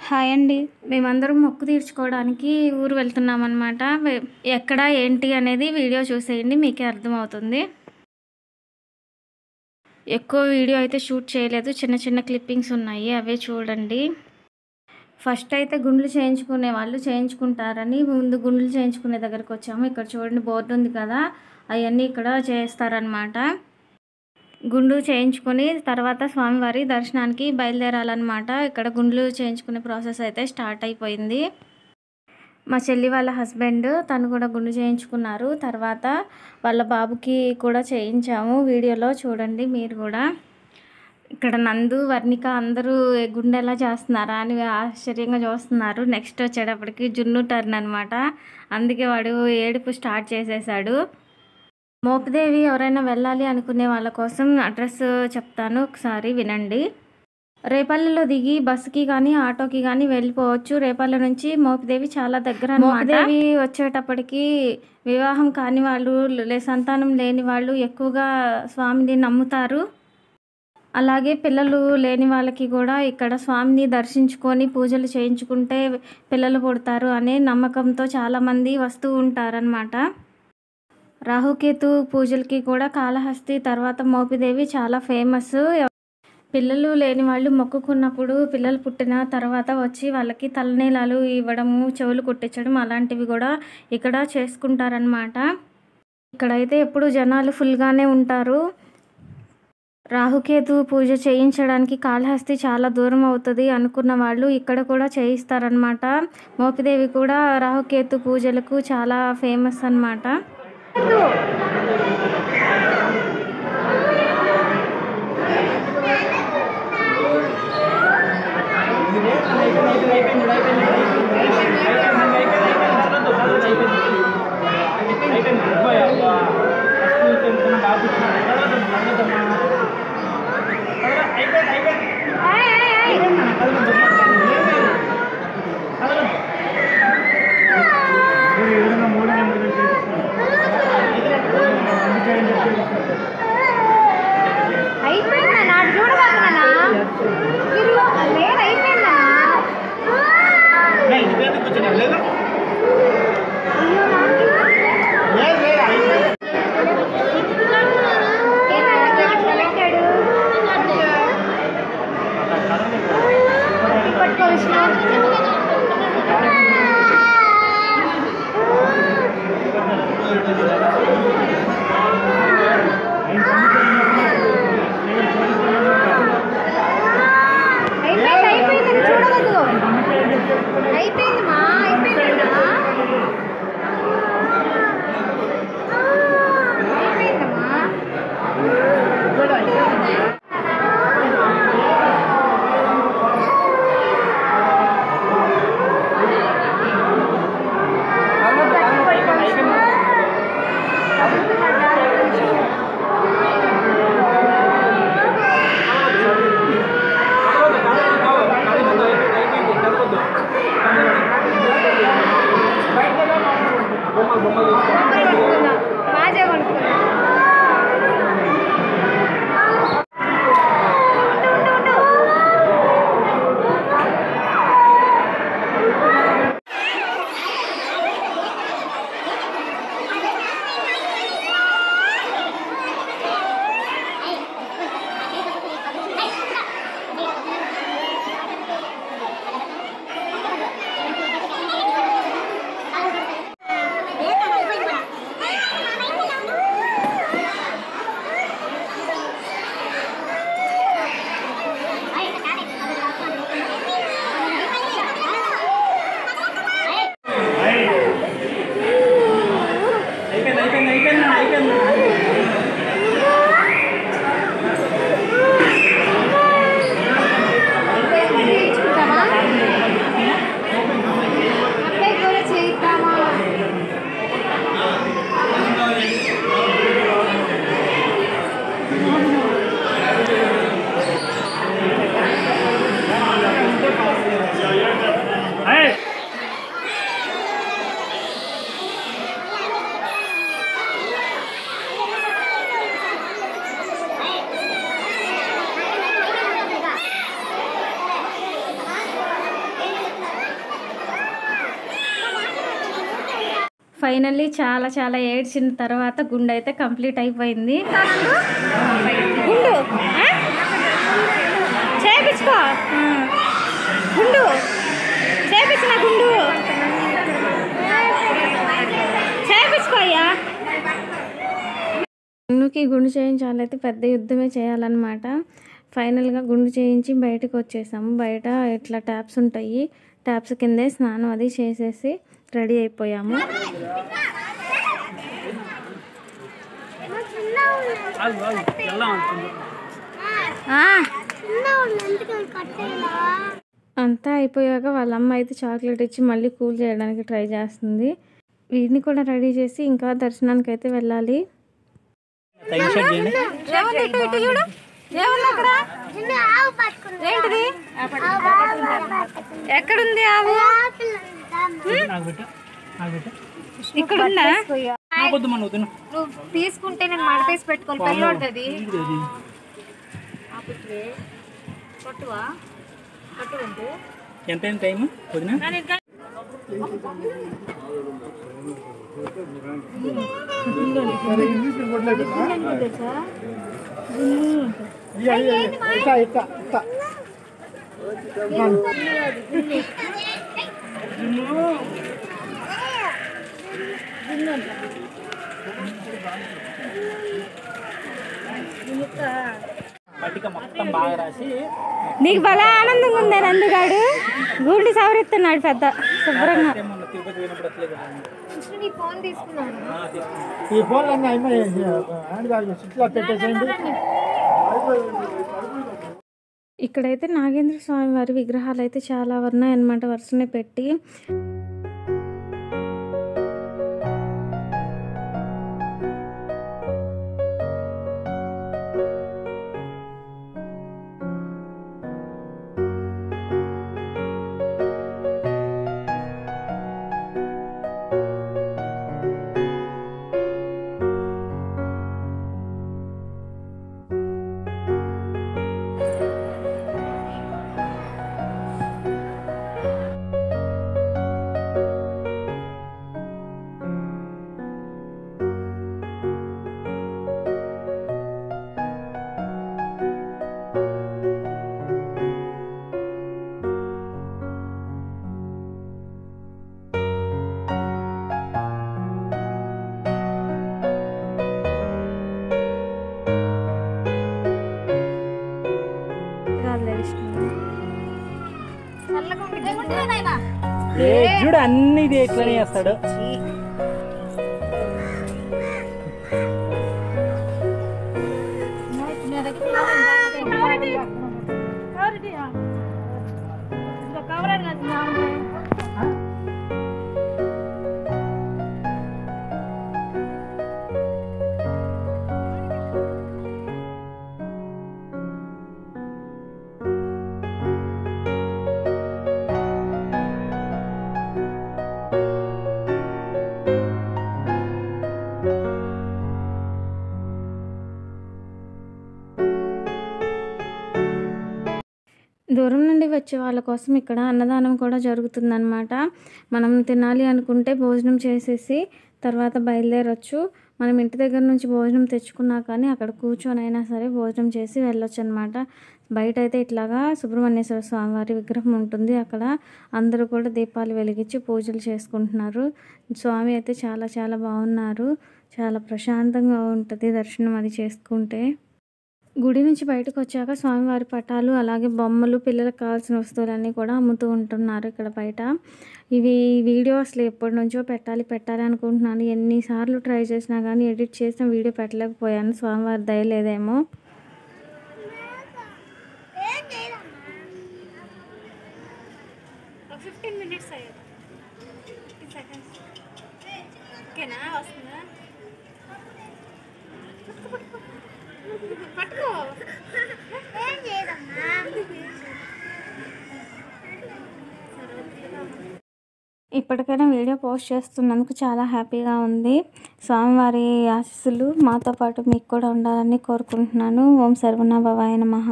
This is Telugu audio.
హాయ్ అండి. మేమందరం మొక్కు తీర్చుకోవడానికి ఊరు వెళ్తున్నామన్నమాట. ఎక్కడ ఏంటి అనేది వీడియో చూసేయండి, మీకే అర్థమవుతుంది. ఎక్కువ వీడియో అయితే షూట్ చేయలేదు, చిన్న చిన్న క్లిప్పింగ్స్ ఉన్నాయి, అవే చూడండి. ఫస్ట్ అయితే గుండ్లు చేయించుకునే వాళ్ళు చేయించుకుంటారని ముందు గుండ్లు చేయించుకునే దగ్గరకు వచ్చాము. ఇక్కడ చూడండి బోర్డు ఉంది కదా, అవన్నీ ఇక్కడ చేస్తారనమాట. గుండు చేయించుకొని తర్వాత స్వామివారి దర్శనానికి బయలుదేరాలన్నమాట. ఇక్కడ గుండ్లు చేయించుకునే ప్రాసెస్ అయితే స్టార్ట్ అయిపోయింది. మా చెల్లి వాళ్ళ హస్బెండ్ తను కూడా గుండు చేయించుకున్నారు. తర్వాత వాళ్ళ బాబుకి కూడా చేయించాము. వీడియోలో చూడండి మీరు కూడా. ఇక్కడ నందు వర్ణిక అందరూ గుండె ఎలా చేస్తున్నారా అని ఆశ్చర్యంగా చూస్తున్నారు. నెక్స్ట్ వచ్చేటప్పటికి జున్ను టర్న్ అనమాట. అందుకే వాడు ఏడుపు స్టార్ట్ చేసేసాడు. మోపిదేవి ఎవరైనా వెళ్ళాలి అనుకునే వాళ్ళ కోసం అడ్రస్ చెప్తాను, ఒకసారి వినండి. రేపల్లిలో దిగి బస్సుకి కానీ ఆటోకి కానీ వెళ్ళిపోవచ్చు. రేపల్లి నుంచి మోపిదేవి చాలా దగ్గర. మోపిదేవి వచ్చేటప్పటికి వివాహం కాని వాళ్ళు, సంతానం లేని వాళ్ళు ఎక్కువగా స్వామిని నమ్ముతారు. అలాగే పిల్లలు లేని వాళ్ళకి కూడా ఇక్కడ స్వామిని దర్శించుకొని పూజలు చేయించుకుంటే పిల్లలు పుడతారు అనే నమ్మకంతో చాలామంది వస్తూ ఉంటారనమాట. రాహుకేతు పూజలకి కూడా కాళహస్తి తర్వాత మోపిదేవి చాలా ఫేమస్. పిల్లలు లేని వాళ్ళు మొక్కుకున్నప్పుడు పిల్లలు పుట్టిన తర్వాత వచ్చి వాళ్ళకి తలనీలాలు ఇవ్వడము, చెవులు కుట్టించడం అలాంటివి కూడా ఇక్కడ చేసుకుంటారనమాట. ఇక్కడైతే ఎప్పుడు జనాలు ఫుల్గానే ఉంటారు. రాహుకేతు పూజ చేయించడానికి కాళహస్తి చాలా దూరం అవుతుంది అనుకున్న వాళ్ళు ఇక్కడ కూడా చేయిస్తారనమాట. మోపిదేవి కూడా రాహుకేతు పూజలకు చాలా ఫేమస్ అన్నమాట. ఫైనల్లీ చాలా చాలా ఏడ్చిన తర్వాత గుండు అయితే కంప్లీట్ అయిపోయింది. గుండు చేపించుకో, గుండు చేపించిన, గుండు చేపించుకో అయ్యా. గుండుకి గుండు చేయించాలైతే పెద్ద యుద్ధమే చేయాలన్నమాట. ఫైనల్గా గుండు చేయించి బయటకు వచ్చేసాము. బయట ఇట్లా ట్యాప్స్ ఉంటాయి, ట్యాప్స్ కిందే స్నానం అది చేసేసి రెడీ అయిపోయాము. అంతా అయిపోయాక వాళ్ళ అమ్మ అయితే చాక్లెట్ ఇచ్చి మళ్ళీ కూల్ చేయడానికి ట్రై చేస్తుంది. వీటిని కూడా రెడీ చేసి ఇంకా దర్శనానికి అయితే వెళ్ళాలి. ఎక్కడుంది ఆవు? ఇక్కడ తీసుకుంటే నేను మడతేసి పెట్టుకోవాలి. పెళ్ళి ఎంత టైం వదిన? మొత్తం బాగా రాసి నీకు భలే ఆనందంగా ఉంది. నందుగాడు గుండి సవరిస్తున్నాడు పెద్ద శుభ్రంగా. ఇక్కడైతే నాగేంద్ర స్వామి వారి విగ్రహాలు అయితే చాలా ఉన్నాయన్నమాట, వరుసనే పెట్టి. చూడు అన్ని ఇది ఎట్లనే చేస్తాడు. దూరం నుండి వచ్చే వాళ్ళ కోసం ఇక్కడ అన్నదానం కూడా జరుగుతుందన్నమాట. మనం తినాలి అనుకుంటే భోజనం చేసేసి తర్వాత బయలుదేరొచ్చు. మనం ఇంటి దగ్గర నుంచి భోజనం తెచ్చుకున్నా కానీ అక్కడ కూర్చొని అయినా సరే భోజనం చేసి వెళ్ళొచ్చు అనమాట. బయట అయితే ఇట్లాగా సుబ్రహ్మణ్యేశ్వర స్వామివారి విగ్రహం ఉంటుంది. అక్కడ అందరూ కూడా దీపాలు వెలిగించి పూజలు చేసుకుంటున్నారు. స్వామి అయితే చాలా చాలా బాగున్నారు. చాలా ప్రశాంతంగా ఉంటుంది దర్శనం అది చేసుకుంటే. గుడి నుంచి బయటకు వచ్చాక స్వామివారి పటాలు అలాగే బొమ్మలు పిల్లలకు కావాల్సిన వస్తువులన్నీ కూడా అమ్ముతూ ఉంటున్నారు ఇక్కడ బయట. ఇవి వీడియో అసలు ఎప్పటి నుంచో పెట్టాలి అనుకుంటున్నాను. ఎన్నిసార్లు ట్రై చేసినా కానీ ఎడిట్ చేసిన వీడియో పెట్టలేకపోయాను. స్వామివారి దయ లేదేమో. ఇప్పటికైనా వీడియో పోస్ట్ చేస్తున్నందుకు చాలా హ్యాపీగా ఉంది. స్వామివారి ఆశీస్సులు మాతో పాటు మీకు కూడా ఉండాలని కోరుకుంటున్నాను. ఓం సర్వణ భవాయ నమః.